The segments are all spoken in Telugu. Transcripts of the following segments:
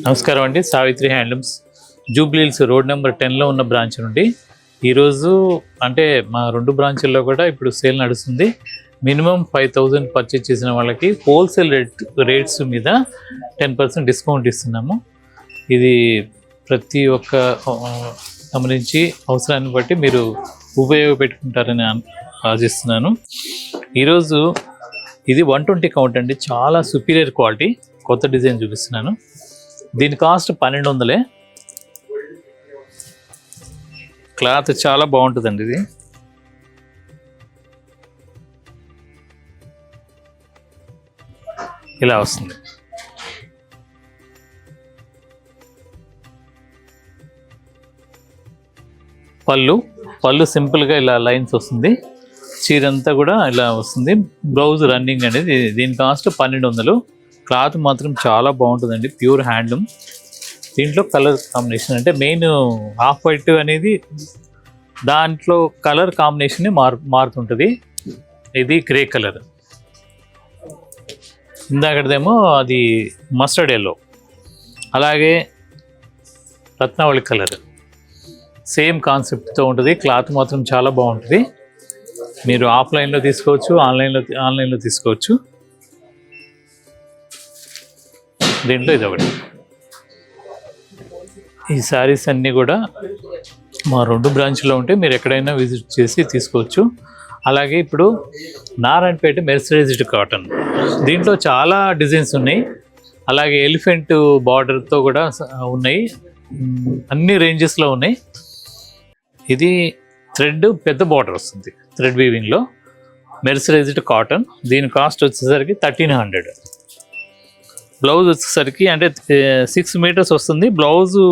నమస్కారం అండి. Savitri handlooms Jubilee Hills road number 10లో ఉన్న బ్రాంచ్ నుండి ఈరోజు అంటే మా 2 బ్రాంచుల్లో కూడా ఇప్పుడు సేల్ నడుస్తుంది. మినిమం 5000 పర్చేజ్ చేసిన వాళ్ళకి హోల్సేల్ రేట్స్ మీద 10% డిస్కౌంట్ ఇస్తున్నాము. ఇది ప్రతి ఒక్క గమనించి అవసరాన్ని బట్టి మీరు ఉపయోగపెట్టుకుంటారని ఆశిస్తున్నాను. ఈరోజు ఇది 120 కౌంట్ అండి, చాలా సుపీరియర్ క్వాలిటీ. కొత్త డిజైన్ చూపిస్తున్నాను. దీని కాస్ట్ 1200. క్లాత్ చాలా బాగుంటుందండి. ఇది ఇలా వస్తుంది. పళ్ళు సింపుల్గా ఇలా లైన్స్ వస్తుంది. చీరంతా కూడా ఇలా వస్తుంది. బ్లౌజ్ రన్నింగ్ అనేది. దీని కాస్ట్ 1200. క్లాత్ మాత్రం చాలా బాగుంటుందండి, ప్యూర్ హ్యాండ్లూమ్. దీంట్లో కలర్ కాంబినేషన్ అంటే మెయిన్ ఆఫ్ వైట్ అనేది దాంట్లో కలర్ కాంబినేషన్ మారుతుంటుంది. ఇది గ్రే కలర్, ఇందాకదేమో అది మస్టర్డ్ ఎల్లో, అలాగే రత్నావళి కలర్. సేమ్ కాన్సెప్ట్తో ఉంటుంది. క్లాత్ మాత్రం చాలా బాగుంటుంది. మీరు ఆఫ్లైన్లో తీసుకోవచ్చు, ఆన్లైన్లో తీసుకోవచ్చు. దీంట్లో ఇది ఒకటి. ఈ శారీస్ అన్నీ కూడా మా 2 బ్రాంచ్లో ఉంటే మీరు ఎక్కడైనా విజిట్ చేసి తీసుకోవచ్చు. అలాగే ఇప్పుడు నారాయణపేట మెర్సరైజ్డ్ కాటన్, దీంట్లో చాలా డిజైన్స్ ఉన్నాయి. అలాగే ఎలిఫెంట్ బార్డర్తో కూడా ఉన్నాయి. అన్ని రేంజెస్లో ఉన్నాయి. ఇది థ్రెడ్ పెద్ద బార్డర్ వస్తుంది, థ్రెడ్ వీవింగ్లో మెర్సరైజ్డ్ కాటన్. దీని కాస్ట్ వచ్చేసరికి 1300. బ్లౌజ్ వచ్చేసరికి అంటే 6 మీటర్స్ వస్తుంది. బ్లౌజు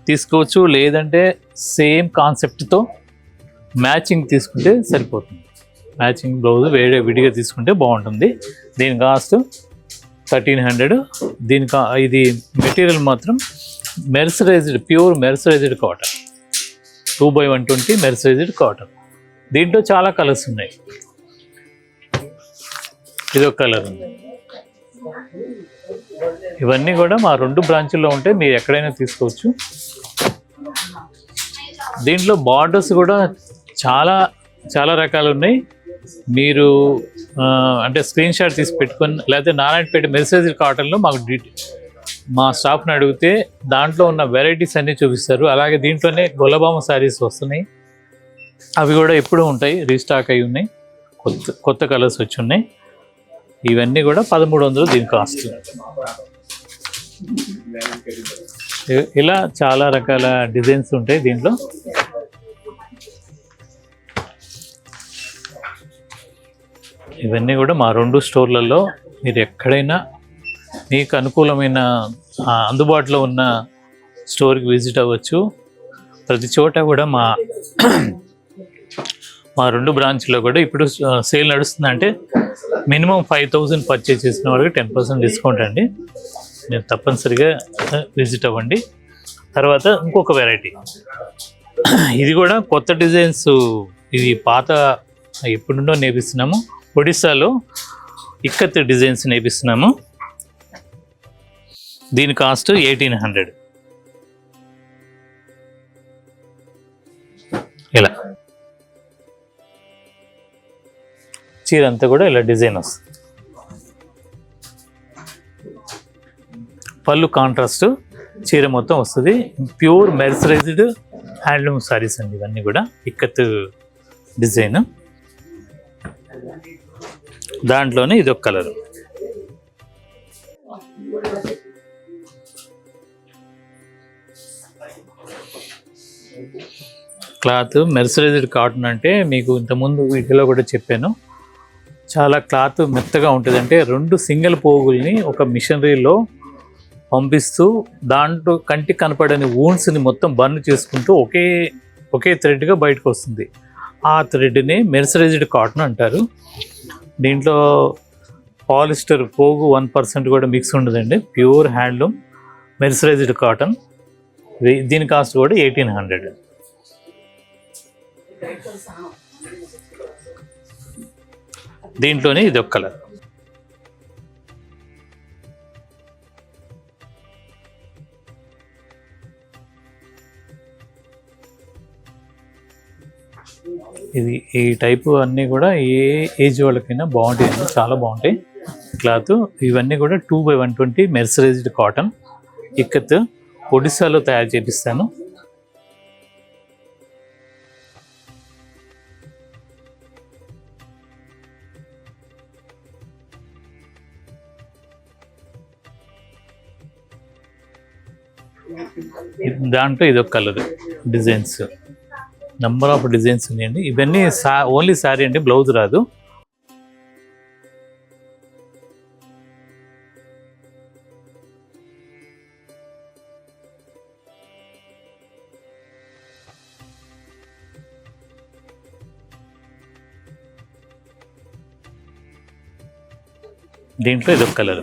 తీసుకోవచ్చు, లేదంటే సేమ్ కాన్సెప్ట్తో మ్యాచింగ్ తీసుకుంటే సరిపోతుంది. మ్యాచింగ్ బ్లౌజ్ విడిగా తీసుకుంటే బాగుంటుంది. దీని కాస్ట్ 1300. ఇది మెటీరియల్ మాత్రం mercerised, pure mercerised cotton, 2/120 mercerised cotton. దీంట్లో చాలా కలర్స్ ఉన్నాయి. ఇదొక కలర్ ఉంది. ఇవన్నీ కూడా మా 2 బ్రాంచుల్లో ఉంటే మీరు ఎక్కడైనా తీసుకోవచ్చు. దీంట్లో బార్డర్స్ కూడా చాలా చాలా రకాలు ఉన్నాయి. మీరు అంటే స్క్రీన్ షాట్ తీసి పెట్టుకొని, లేకపోతే నారాయణపేట మెర్సరైజ్డ్ కాటన్లో మా స్టాఫ్ని అడిగితే దాంట్లో ఉన్న వెరైటీస్ అన్నీ చూపిస్తారు. అలాగే దీంట్లోనే గొల్లబామ శారీస్ వస్తున్నాయి. అవి కూడా ఎప్పుడూ ఉంటాయి, రీస్టాక్ అయి ఉన్నాయి. కొత్త కలర్స్ వచ్చి ఉన్నాయి. ఇవన్నీ కూడా 1300 దీని కాస్ట్. ఇలా చాలా రకాల డిజైన్స్ ఉంటాయి దీంట్లో. ఇవన్నీ కూడా మా 2 స్టోర్లలో మీరు ఎక్కడైనా మీకు అనుకూలమైన అందుబాటులో ఉన్న స్టోర్కి విజిట్ అవ్వచ్చు. ప్రతి చోట కూడా మా 2 బ్రాంచ్లో కూడా ఇప్పుడు సేల్ నడుస్తుందంటే మినిమం 5000 పర్చేజ్ చేసిన వాళ్ళకి 10% డిస్కౌంట్ అండి. మీరు తప్పనిసరిగా విజిట్ అవ్వండి. తర్వాత ఇంకొక వెరైటీ, ఇది కూడా కొత్త డిజైన్స్. ఇది పాత ఎప్పటి నుండో నేర్పిస్తున్నాము. ఒడిస్సాలో ఇక్కత్ డిజైన్స్ నేర్పిస్తున్నాము. దీని కాస్ట్ 1800. ఇలా చీర అంతా కూడా ఇలా డిజైన్ వస్తుంది. పళ్ళు కాంట్రాస్ట్, చీర మొత్తం వస్తుంది. ప్యూర్ మెర్సరైజ్డ్ హ్యాండ్లూమ్ శారీస్ అండి ఇవన్నీ కూడా. ఇక్కత్ డిజైన్, దాంట్లోనే ఇదొక కలర్. క్లాత్ మెర్సరైజ్డ్ కాటన్ అంటే మీకు ఇంతకుముందు వీటిలో కూడా చెప్పాను, చాలా క్లాత్ మెత్తగా ఉంటుంది. అంటే 2 సింగిల్ పోగుల్ని ఒక మిషనరీలో పంపిస్తూ దాంట్లో కంటికి కనపడని వూండ్స్ని మొత్తం బర్న్ చేసుకుంటూ ఒకే థ్రెడ్గా బయటకు వస్తుంది. ఆ థ్రెడ్ని మెర్సరైజ్డ్ కాటన్ అంటారు. దీంట్లో పాలిస్టర్ పోగు 1% కూడా మిక్స్ ఉండదండి. Pure handloom mercerised cotton. దీని కాస్ట్ కూడా 1800. దీంట్లోనే ఇది ఒక కలర్. ఇది ఈ టైపు అన్నీ కూడా ఏ ఏజ్ వాళ్ళకైనా బాగుంటాయి, చాలా బాగుంటాయి క్లాత్. ఇవన్నీ కూడా 2/120 మెర్సరైజ్డ్ కాటన్ ఇక్కత్ ఒడిస్సాలో తయారు చేపిస్తాను. దాంట్లో ఇదొక colour designs, number of designs ఉన్నాయండి. ఇవన్నీ ఓన్లీ శారీ అండి, బ్లౌజ్ రాదు. దీంట్లో ఇదొక కలర్.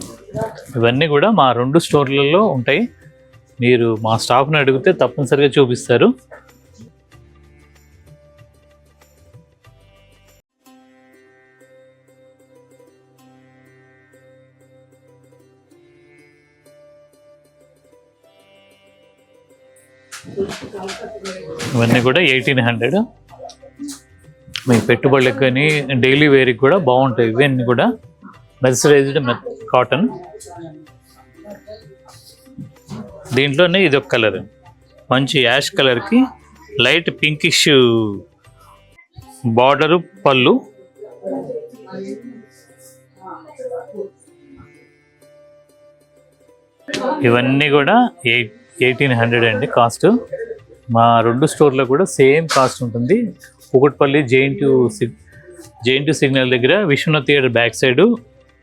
ఇవన్నీ కూడా మా 2 స్టోర్లలో ఉంటాయి. మీరు మా స్టాఫ్ని అడిగితే తప్పనిసరిగా చూపిస్తారు. ఇవన్నీ కూడా 1800. మీ పెట్టుబడులకు కానీ డైలీ వేర్కి కూడా బాగుంటాయి. ఇవన్నీ కూడా మెర్సరైజ్డ్ కాటన్. దీంట్లోనే ఇది ఒక కలర్, మంచి యాష్ కలర్కి లైట్ పింకిష్ బార్డరు పళ్ళు. ఇవన్నీ కూడా 1800 అండి కాస్ట్. మా 2 స్టోర్లో కూడా సేమ్ కాస్ట్ ఉంటుంది. కూకట్పల్లి జేఎన్టీ సిగ్నల్ దగ్గర Vishwanath theatre back side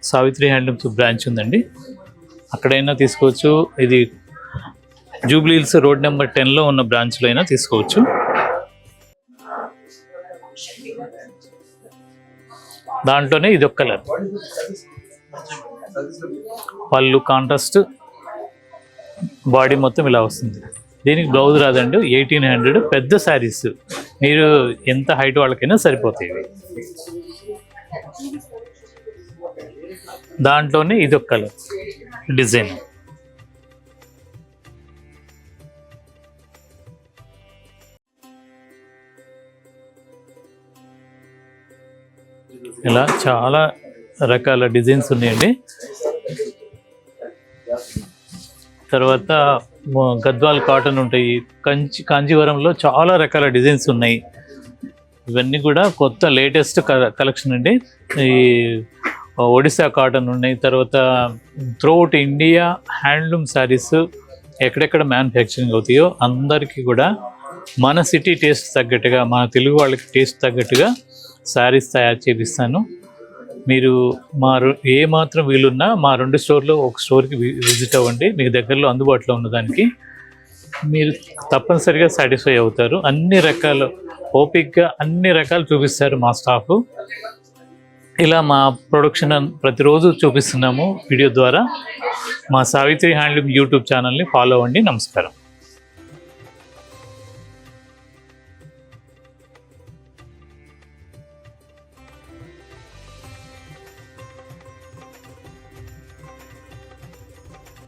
Savitri handlooms branch ఉందండి, అక్కడైనా తీసుకోవచ్చు. ఇది జూబ్లీ హిల్స్ రోడ్ నెంబర్ 10లో ఉన్న బ్రాంచ్లో అయినా తీసుకోవచ్చు. దాంట్లోనే ఇది ఒక కలర్, పళ్ళు కాంట్రాస్ట్, బాడీ మొత్తం ఇలా వస్తుంది. దీనికి బ్లౌజ్ రాదండి. 1800. పెద్ద శారీస్ మీరు ఎంత హైట్ వాళ్ళకైనా సరిపోతాయి. దాంట్లోనే ఇది ఒక కలర్ డిజైన్. ఇలా చాలా రకాల డిజైన్స్ ఉన్నాయండి. తర్వాత గద్వాల్ కాటన్ ఉంటాయి. కాంజీవరంలో చాలా రకాల డిజైన్స్ ఉన్నాయి. ఇవన్నీ కూడా కొత్త లేటెస్ట్ కలెక్షన్ అండి. ఈ ఒడిస్సా కాటన్ ఉన్నాయి. తర్వాత త్రూఅవుట్ ఇండియా హ్యాండ్లూమ్ శారీస్ ఎక్కడెక్కడ మ్యానుఫ్యాక్చరింగ్ అవుతాయో అందరికీ కూడా మన సిటీ టేస్ట్ తగ్గట్టుగా, మన తెలుగు వాళ్ళకి టేస్ట్ తగ్గట్టుగా శారీస్ తయారు చేపిస్తాను. మీరు ఏ మాత్రం వీలున్నా మా 2 స్టోర్లో ఒక స్టోర్కి విజిట్ అవ్వండి. మీకు దగ్గరలో అందుబాటులో ఉన్నదానికి మీరు తప్పనిసరిగా సాటిస్ఫై అవుతారు. అన్ని రకాలు ఓపిక్గా అన్ని రకాలు చూపిస్తారు మా స్టాఫ్. ఇలా మా ప్రొడక్షన్ ప్రతిరోజు చూపిస్తున్నాము వీడియో ద్వారా. మా సావిత్రి హ్యాండ్లూమ్ యూట్యూబ్ ఛానల్ని ఫాలో అవ్వండి. నమస్కారం.